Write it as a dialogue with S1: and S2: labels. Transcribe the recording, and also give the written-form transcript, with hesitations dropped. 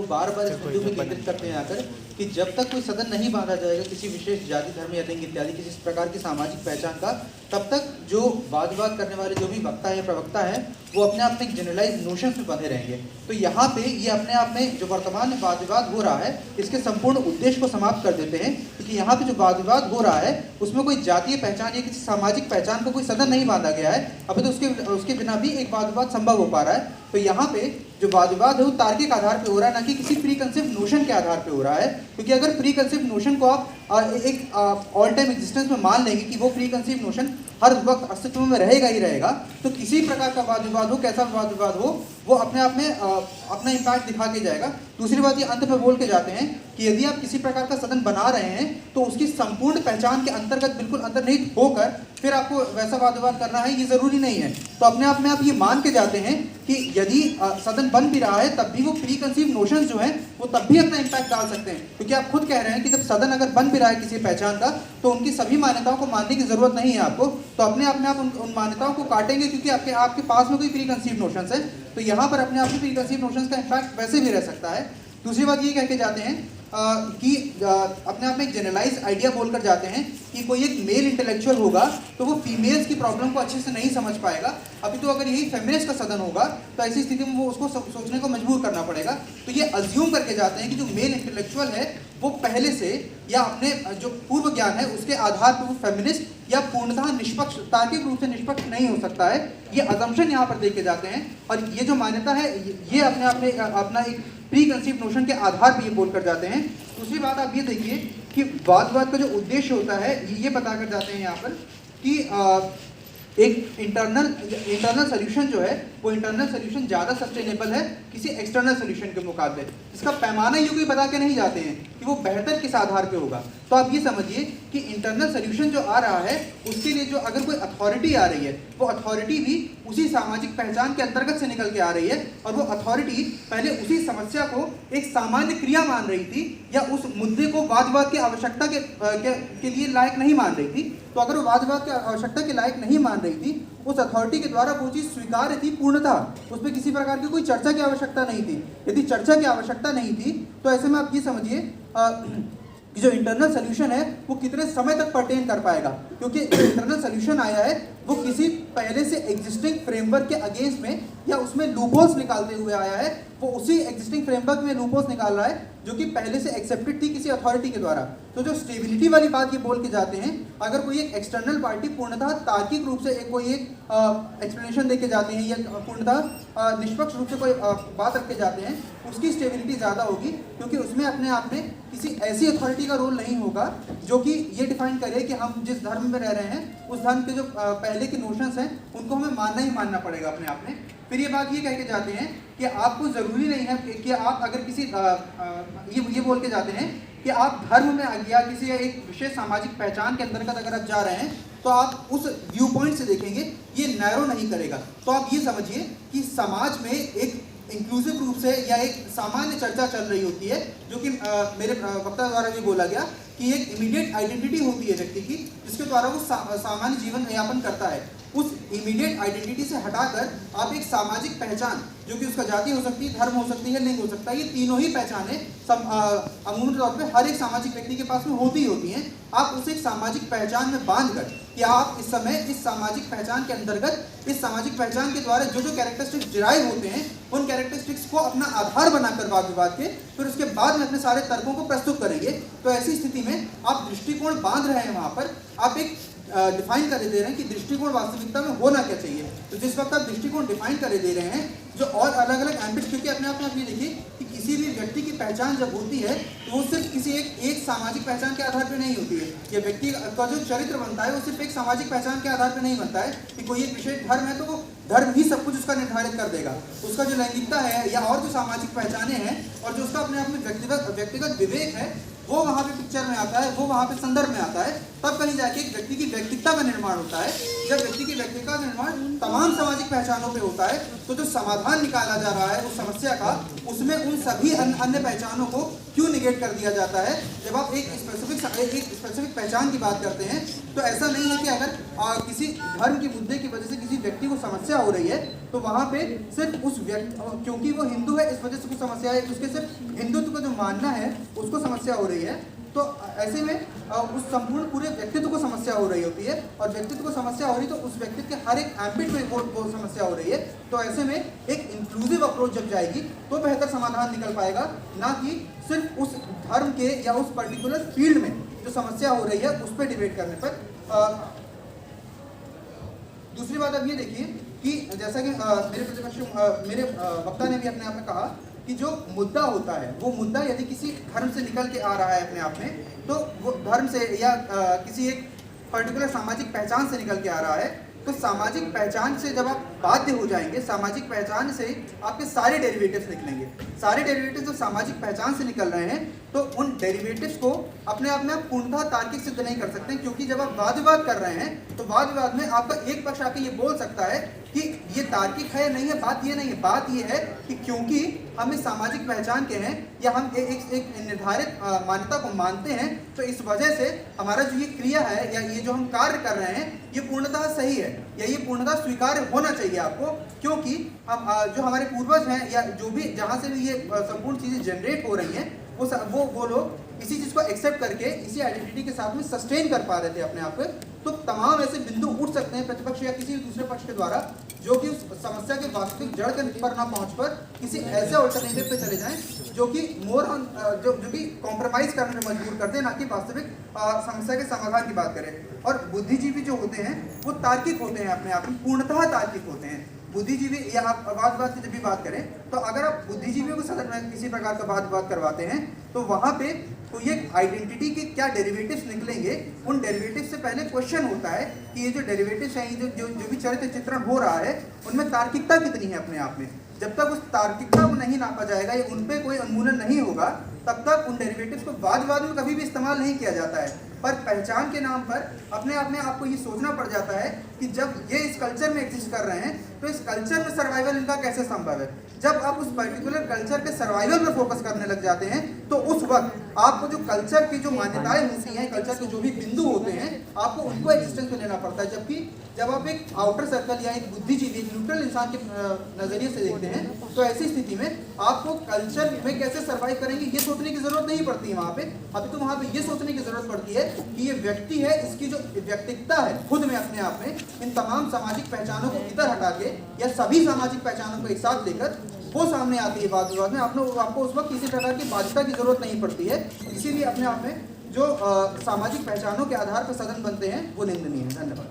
S1: बार बार इस मुद्दे को केंद्रित करते हैं आकर कि जब तक कोई सदन नहीं बांधा जाएगा किसी विशेष जाति, धर्म या लिंग इत्यादि किसी प्रकार की सामाजिक पहचान का, तब तक जो वाद विवाद करने वाले जो भी वक्ता या प्रवक्ता है वो अपने आप में जनरलाइज नोशंस में बंधे रहेंगे। तो यहाँ पे ये अपने आप में जो वर्तमान में वाद विवाद हो रहा है इसके संपूर्ण उद्देश्य को समाप्त कर देते हैं, क्योंकि यहाँ पे जो वाद विवाद हो रहा है उसमें कोई जातीय पहचान या किसी सामाजिक पहचान को कोई सदन नहीं बांधा गया है, अभी तो उसके बिना भी एक वाद विवाद संभव हो पा रहा है। तो यहाँ पे जो वाद विवाद है वो तार्किक आधार पे हो रहा है, ना कि किसी प्री कंसेप्ट नोशन के आधार पे हो रहा है। क्योंकि अगर प्री कंसेप्ट नोशन को आप एक ऑल टाइम एग्जिस्टेंस में मान लेंगे कि वो प्री कंसेप्ट नोशन हर वक्त अस्तित्व में रहेगा ही रहेगा, तो किसी प्रकार का वाद विवाद हो, कैसा वाद विवाद हो, वो अपने आप में अपना इम्पैक्ट दिखा के जाएगा। दूसरी बात ये अंत में बोल के जाते हैं कि यदि आप किसी प्रकार का सदन बना रहे हैं तो उसकी संपूर्ण पहचान के अंतर्गत बिल्कुल अंतर्निहित होकर फिर आपको वैसा वाद विवाद करना है, ये जरूरी नहीं है। तो अपने आप में आप ये मान के जाते हैं कि यदि सदन बन भी रहा है तब भी वो प्री कंसीव नोशंस जो हैं वो तब भी अपना इम्पैक्ट डाल सकते हैं, क्योंकि आप खुद कह रहे हैं कि जब सदन अगर बन भी रहा है किसी पहचान का तो उनकी सभी मान्यताओं को मानने की जरूरत नहीं है आपको। तो अपने आप में आप उन मान्यताओं को काटेंगे क्योंकि आपके पास में कोई प्री कंसीव नोशंस है, तो यहाँ पर अपने आप में प्री कंसीव नोशंस का इम्पैक्ट वैसे भी रह सकता है। दूसरी बात ये कह के जाते हैं कि अपने आप में एक जनरलाइज आइडिया बोलकर जाते हैं कि कोई एक मेल इंटेलेक्चुअल होगा तो वो फीमेल्स की प्रॉब्लम को अच्छे से नहीं समझ पाएगा। अभी तो अगर यही फेमिनिस्ट का सदन होगा तो ऐसी स्थिति में वो उसको सोचने को मजबूर करना पड़ेगा। तो ये अज्यूम करके जाते हैं कि जो मेल इंटेलेक्चुअल है वो पहले से या अपने जो पूर्व ज्ञान है उसके आधार पर वो फेमिनिस्ट या पूर्णतः निष्पक्ष, तार्किक रूप से निष्पक्ष नहीं हो सकता है। ये अजम्पशन यहाँ पर देखे जाते हैं और ये जो मान्यता है ये अपने आप में अपना एक प्री कंसीव नोशन के आधार पर ये बोलकर जाते हैं। दूसरी बात आप ये देखिए कि वाद विवाद का जो उद्देश्य होता है ये बताकर जाते हैं यहाँ पर कि एक इंटरनल सोल्यूशन जो है वो इंटरनल सोल्यूशन ज़्यादा सस्टेनेबल है किसी एक्सटर्नल सोल्यूशन के मुकाबले। इसका पैमाना यूँ कोई बता के नहीं जाते हैं कि वो बेहतर किस आधार पे होगा। तो आप ये समझिए कि इंटरनल सोल्यूशन जो आ रहा है उसके लिए जो अगर कोई अथॉरिटी आ रही है वो अथॉरिटी भी उसी सामाजिक पहचान के अंतर्गत से निकल के आ रही है और वो अथॉरिटी पहले उसी समस्या को एक सामान्य क्रिया मान रही थी या उस मुद्दे को वाद विवाद की आवश्यकता के लिए लायक नहीं मान रही थी। तो अगर वो वाद विवाद की आवश्यकता के लायक नहीं मान रही थी, उस अथॉरिटी के द्वारा वो चीज़ स्वीकार्य थी पूर्णतः, उसमें किसी प्रकार की कोई चर्चा की आवश्यकता नहीं थी। यदि चर्चा की आवश्यकता नहीं थी तो ऐसे में आप ये समझिए कि जो इंटरनल सोल्यूशन है वो कितने समय तक पर्टेन कर पाएगा, क्योंकि जो इंटरनल सोल्यूशन आया है वो किसी पहले से एग्जिस्टिंग फ्रेमवर्क के अगेंस्ट में या उसमें लूपहोल्स निकालते हुए आया है। वो उसी एग्जिस्टिंग फ्रेमवर्क में लूपहोल्स निकाल रहा है जो कि पहले से एक्सेप्टेड थी किसी अथॉरिटी के द्वारा। तो जो स्टेबिलिटी वाली बात ये बोल के जाते हैं, अगर कोई एक एक्सटर्नल पार्टी पूर्णतः तार्किक रूप से कोई एक एक्सप्लेनेशन दे के जाते हैं या पूर्णतः निष्पक्ष रूप से कोई बात रख के जाते हैं, उसकी स्टेबिलिटी ज़्यादा होगी, क्योंकि उसमें अपने आप में किसी ऐसी अथॉरिटी का रोल नहीं होगा जो कि ये डिफाइन करे कि हम जिस धर्म में रह रहे हैं उस धर्म के जो पहले के नोशंस हैं उनको हमें मानना ही मानना पड़ेगा अपने आप में। फिर ये बात ये कह के जाते हैं कि आपको ज़रूरी नहीं है कि आप अगर किसी ये बोल के जाते हैं कि आप धर्म में या किसी एक विशेष सामाजिक पहचान के अंतर्गत अगर आप जा रहे हैं तो आप उस व्यू पॉइंट से देखेंगे, ये नैरो नहीं करेगा। तो आप ये समझिए कि समाज में एक इंक्लूसिव रूप से या एक सामान्य चर्चा चल रही होती है, जो कि मेरे वक्ता द्वारा भी बोला गया कि एक इमीडिएट आइडेंटिटी होती है व्यक्ति की जिसके द्वारा वो सामान्य जीवन यापन करता है। उस इमीडिएट आइडेंटिटी से हटाकर आप एक सामाजिक पहचान जो कि उसका जाति हो सकती है, धर्म हो सकती है, लिंग हो सकता है, ये तीनों ही पहचानें अमूमन तौर पे हर एक सामाजिक व्यक्ति के पास में होती ही होती हैं। आप उसे एक सामाजिक पहचान में बांधकर कि आप इस समय इस सामाजिक पहचान के अंतर्गत इस सामाजिक पहचान के द्वारा जो जो कैरेक्टरिस्टिक्स डिराइव होते हैं उन कैरेक्टरिस्टिक्स को अपना आधार बनाकर वाद विवाद के फिर उसके बाद में अपने सारे तर्कों को प्रस्तुत करेंगे। तो ऐसी स्थिति में आप दृष्टिकोण बांध रहे हैं, वहाँ पर आप एक डिफाइन कर दे रहे हैं कि दृष्टिकोण वास्तविकता में होना क्या चाहिए। तो जिस वक्त आप दृष्टिकोण डिफाइन कर दे रहे हैं जो और अलग अलग एम्बिट्स, क्योंकि अपने आप में आप ये देखिए कि किसी भी व्यक्ति की पहचान जब होती है तो वो सिर्फ किसी एक सामाजिक पहचान के आधार पर नहीं होती है। या व्यक्ति का जो चरित्र बनता है वो सिर्फ एक सामाजिक पहचान के आधार पर नहीं बनता है कि कोई एक विशेष धर्म है तो वो धर्म ही सब कुछ उसका निर्धारित कर देगा। उसका जो लैंगिकता है या और जो सामाजिक पहचानें हैं और जो उसका अपने आप में व्यक्तिगत विवेक है वो वहाँ पे पिक्चर में आता है, वो वहाँ पे संदर्भ में आता है। तब कहीं जाके एक व्यक्ति की व्यक्तित्व का निर्माण होता है। जब व्यक्ति की व्यक्तित्व का निर्माण तमाम सामाजिक पहचानों पे होता है, तो जो समाधान निकाला जा रहा है उस समस्या का, उसमें उन सभी अन्य पहचानों को क्यों निगेट कर दिया जाता है। जब आप एक स्पेसिफिक पहचान की बात करते हैं, तो ऐसा नहीं है कि अगर किसी धर्म के मुद्दे की वजह से किसी व्यक्ति को समस्या हो रही है, तो वहाँ पे सिर्फ उस व्यक्ति, क्योंकि वो हिंदू है इस वजह से कुछ समस्या है, उसके सिर्फ हिंदुत्व का जो मानना है उसको समस्या हो रही है, तो ऐसे में उस संपूर्ण पूरे व्यक्तित्व को समस्या हो रही होती है, और व्यक्तित्व को समस्या हो रही तो उस व्यक्तित्व के हर एक एम्बिट में वो समस्या हो रही है। तो ऐसे में एक इंक्लूसिव अप्रोच जब जाएगी तो बेहतर समाधान निकल पाएगा, ना कि सिर्फ उस धर्म के या उस पर्टिकुलर फील्ड में जो समस्या हो रही है उस पर डिबेट करने पर। दूसरी बात अब ये देखिए कि जैसा कि मेरे वक्ता ने भी अपने आप में कहा कि जो मुद्दा होता है, वो मुद्दा यदि किसी धर्म से निकल के आ रहा है अपने आप में, तो वो धर्म से या किसी एक पर्टिकुलर सामाजिक पहचान से निकल के आ रहा है, तो सामाजिक पहचान से जब आप बाध्य हो जाएंगे, सामाजिक पहचान से आपके सारे डेरिवेटिव्स निकलेंगे। सारे डेरिवेटिव्स जो सामाजिक पहचान से निकल रहे हैं, तो उन डेरिवेटिव्स को अपने आप में आप पूर्णतः तार्किक सिद्ध नहीं कर सकते, क्योंकि जब आप वाद विवाद कर रहे हैं तो वाद विवाद में आपका एक पक्ष आके ये बोल सकता है कि ये तार्किक है, नहीं है। बात ये नहीं है, बात ये है कि क्योंकि हम इस सामाजिक पहचान के हैं या हम एक निर्धारित मान्यता को मानते हैं, तो इस वजह से हमारा जो ये क्रिया है या ये जो हम कार्य कर रहे हैं ये पूर्णतः सही है या ये पूर्णतः स्वीकार्य होना चाहिए आपको, क्योंकि हम जो हमारे पूर्वज हैं या जो भी जहाँ से भी ये संपूर्ण चीज़ें जनरेट हो रही हैं, वो लोग इसी चीज़ को एक्सेप्ट करके इसी आइडेंटिटी के साथ में सस्टेन कर पा रहे थे अपने आप पे। तो तमाम ऐसे बिंदु उठ सकते हैं प्रतिपक्ष या किसी दूसरे पक्ष के द्वारा, जो कि उस समस्या के वास्तविक जड़ के पर ना पहुंच पर किसी ऐसे अल्टरनेटिव पे चले जाएं जो कि जो कि कॉम्प्रोमाइज करने में मजबूर करते हैं, ना कि वास्तविक समस्या के समाधान की बात करें। और बुद्धिजीवी जो होते हैं वो तार्किक होते हैं, अपने आप में पूर्णतः तार्किक होते हैं। बुद्धिजीवी या आप वाद की जब भी बात करें, तो अगर आप बुद्धिजीवियों को सदन में किसी प्रकार का वाद करवाते हैं, तो वहाँ पे तो ये आइडेंटिटी के क्या डेरिवेटिव्स निकलेंगे, उन डेरिवेटिव्स से पहले क्वेश्चन होता है कि ये जो डेरिवेटिव्स हैं, ये जो भी चरित्र चित्रण हो रहा है, उनमें तार्किकता कितनी है अपने आप में। जब तक उस तार्किकता को नहीं नापा जाएगा या उन पर कोई उन्मूलन नहीं होगा, तब तक उन डेरिवेटिव्स को वाद में कभी भी इस्तेमाल नहीं किया जाता है। पर पहचान के नाम पर अपने आप में आपको ये सोचना पड़ जाता है कि जब ये इस कल्चर में एग्जिस्ट कर रहे हैं, तो इस कल्चर में सर्वाइवल इनका कैसे संभव है। जब आप उस पर्टिकुलर कल्चर के सर्वाइवल पर फोकस करने लग जाते हैं, तो उस वक्त आपको जो कल्चर की जो मान्यताएं होती हैं, कल्चर के जो भी बिंदु होते हैं, आपको उनको एग्जिस्टेंस में लेना पड़ता है। जबकि जब आप एक आउटर सर्कल या एक बुद्धिजीवी, एक न्यूट्रल इंसान के नजरिए से देखते हैं, तो ऐसी स्थिति में आपको कल्चर में कैसे सर्वाइव करेंगे ये सोचने की जरूरत नहीं पड़ती है वहाँ पे। अभी तो वहाँ पे ये सोचने की जरूरत पड़ती है कि ये व्यक्ति है, इसकी जो व्यक्तित्वता है खुद में अपने आप में, इन तमाम सामाजिक पहचानों को इधर हटा के या सभी सामाजिक पहचानों को एक साथ लेकर वो सामने आती है वाद विवाद में। आपको उस वक्त किसी प्रकार की बाध्यता की जरूरत नहीं पड़ती है। इसीलिए अपने आप में जो सामाजिक पहचानों के आधार पर सदन बनते हैं वो निंदनीय है। धन्यवाद।